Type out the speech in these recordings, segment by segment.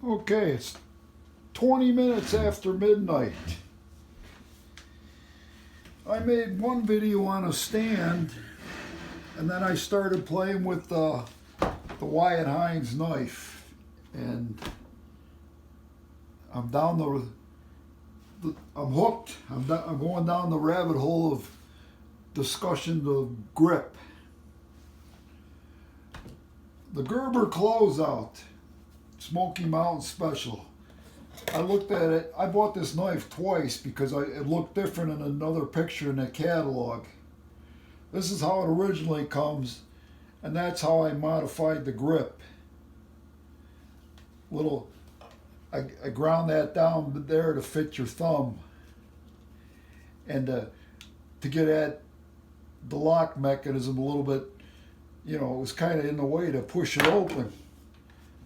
Okay, it's 20 minutes after midnight. I made one video on a stand, and then I started playing with the Wyatt Hines knife, and I'm I'm hooked. I'm going down the rabbit hole of discussion of grip. The Gerber closeout, Smoky Mountain Special. I looked at it. I bought this knife twice because it looked different in another picture in the catalog. This is how it originally comes, and that's how I modified the grip. I ground that down there to fit your thumb, and to get at the lock mechanism a little bit. It was kind of in the way to push it open.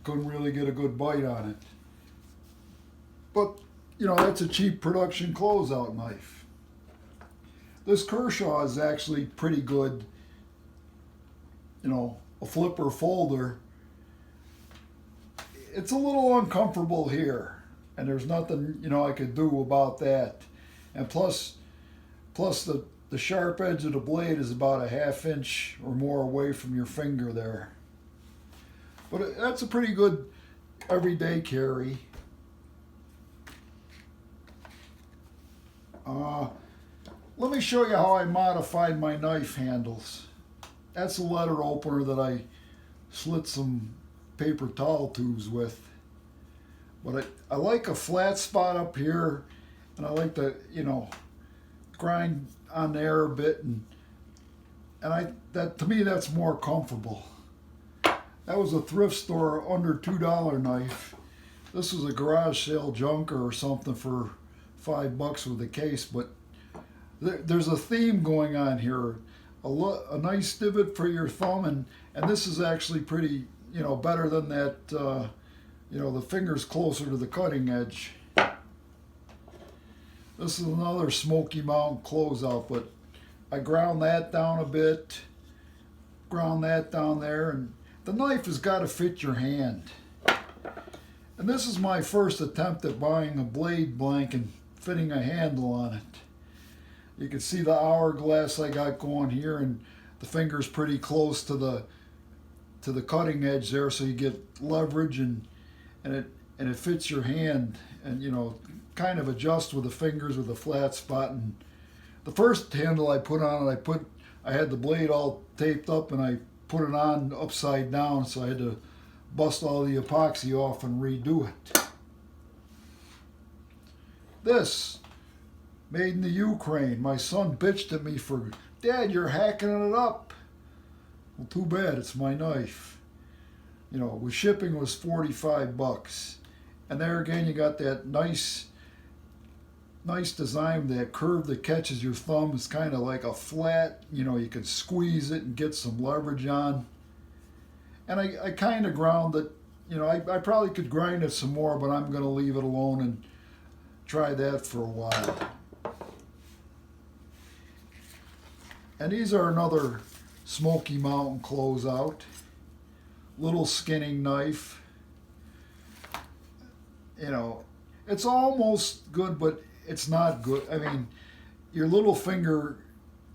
Couldn't really get a good bite on it. But, that's a cheap production closeout knife. This Kershaw is actually pretty good, a flipper folder. It's a little uncomfortable here, and there's nothing, I could do about that. And plus the sharp edge of the blade is about a ½ inch or more away from your finger there. But that's a pretty good everyday carry. Let me show you how I modified my knife handles. That's a letter opener that I slit some paper towel tubes with. But I like a flat spot up here, and I like to, grind on there a bit, and that to me that's more comfortable. That was a thrift store under $2 knife. This was a garage sale junker or something for $5 with a case, but there's a theme going on here. A nice divot for your thumb, and this is actually pretty, better than that, the finger's closer to the cutting edge. This is another Smoky Mountain closeout, but I ground that down a bit, ground that down there, and the knife has got to fit your hand. And this is my first attempt at buying a blade blank and fitting a handle on it. You can see the hourglass I got going here, and the finger's pretty close to the cutting edge there, so you get leverage, and it fits your hand, and kind of adjust with the fingers with a flat spot. And the first handle I put on it, I had the blade all taped up, and I put it on upside down, so I had to bust all the epoxy off and redo it. This, made in the Ukraine. My son bitched at me for, "Dad, you're hacking it up." Well, too bad, it's my knife. With shipping was $45. And there again, you got that nice design, that curve that catches your thumb. It's kind of like a flat, you can squeeze it and get some leverage on. And I kind of ground it, I probably could grind it some more, but I'm going to leave it alone and try that for a while. And these are another Smoky Mountain closeout. Little skinning knife. It's almost good, but it's not good. I mean, your little finger,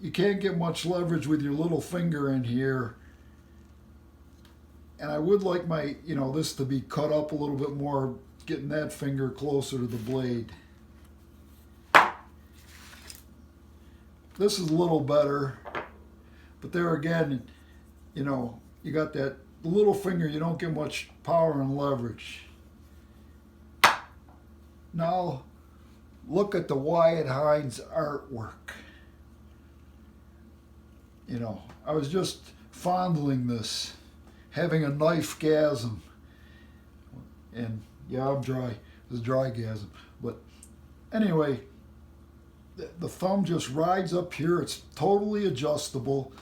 you can't get much leverage with your little finger in here. And I would like my, this to be cut up a little bit more, getting that finger closer to the blade. This is a little better, but there again, you got that little finger, you don't get much power and leverage. Now, look at the Wyatt Hines artwork. I was just fondling this, having a knife-gasm. And yeah, I'm dry. It's a dry-gasm. But anyway, the thumb just rides up here. It's totally adjustable.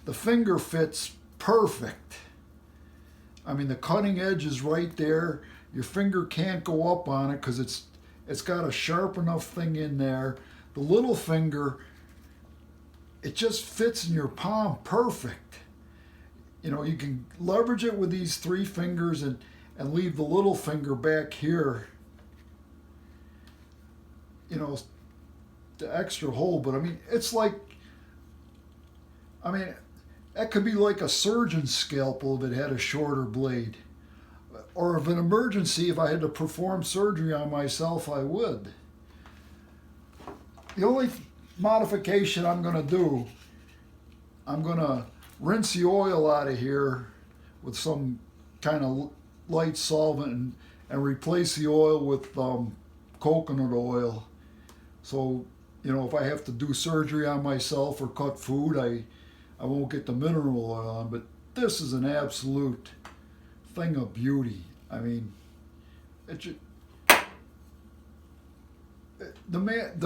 The finger fits perfect. I mean, the cutting edge is right there. Your finger can't go up on it because it's got a sharp enough thing in there. The little finger, it just fits in your palm perfect. You can leverage it with these 3 fingers, and and leave the little finger back here, you know, the extra hole. But I mean, it's like, I mean, that could be like a surgeon's scalpel if it had a shorter blade. Or if an emergency, if I had to perform surgery on myself, I would. The only modification I'm going to do, I'm going to rinse the oil out of here with some kind of light solvent and replace the oil with coconut oil. So, you know, if I have to do surgery on myself or cut food, I won't get the mineral oil on. But this is an absolute thing of beauty. I mean, the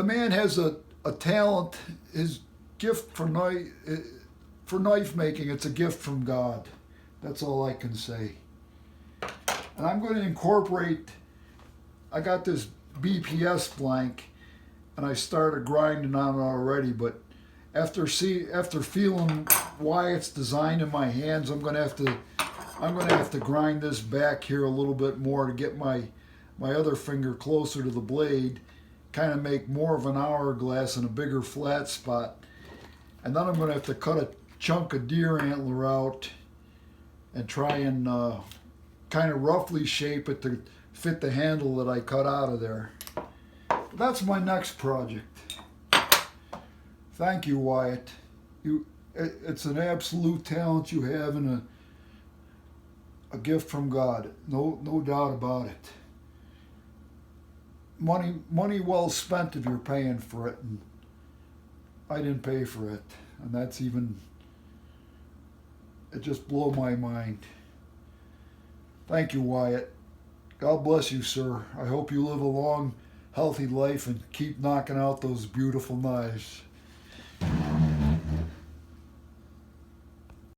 man has a talent. His gift for knife making, it's a gift from God. That's all I can say. And I'm going to incorporate, I got this BPS blank and I started grinding on it already, but after feeling Wyatt's design in my hands, I'm going to have to grind this back here a little bit more to get my other finger closer to the blade, kind of make more of an hourglass and a bigger flat spot. And then I'm going to have to cut a chunk of deer antler out and try and kind of roughly shape it to fit the handle that I cut out of there. That's my next project. Thank you, Wyatt. It's an absolute talent you have and a gift from God. No doubt about it. Money well spent if you're paying for it, and I didn't pay for it, and it just blew my mind. Thank you, Wyatt. God bless you, sir. I hope you live a long, healthy life and keep knocking out those beautiful knives.